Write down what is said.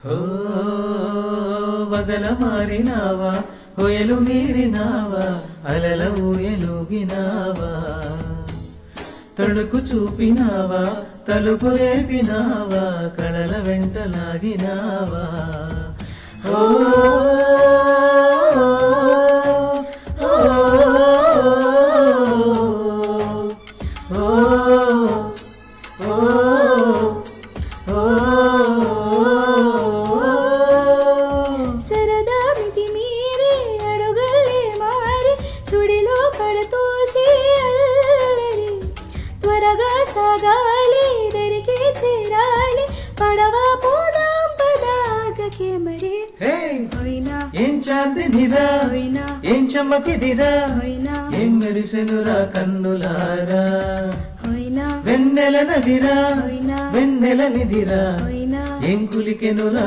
ఓ వగల మారినావా, హొయలు మీరినావా, అలల ఊయలుగినావా, తడుకు చూపినావా, తలుపు రేపినావా, కళల వెంటలాగినావా. ఓ సరదామితి మీరే అడుగల్లే మారి సుడిలో పడతోసి అల్లరి త్వరగా సాగాలి దరికి చేరాలి పడవా పోదాం పదాగకే మరి హోయినా ఏం చాందినిరా, హోయినా ఏం చమ్మకిదిరా, హోయినా ఏం మెరిసెనురా కన్నులారా, హోయినా వెన్నెల నదిరా, హోయినా వెన్నెల నిదిరా, హోయినా ఏం కులికెనురా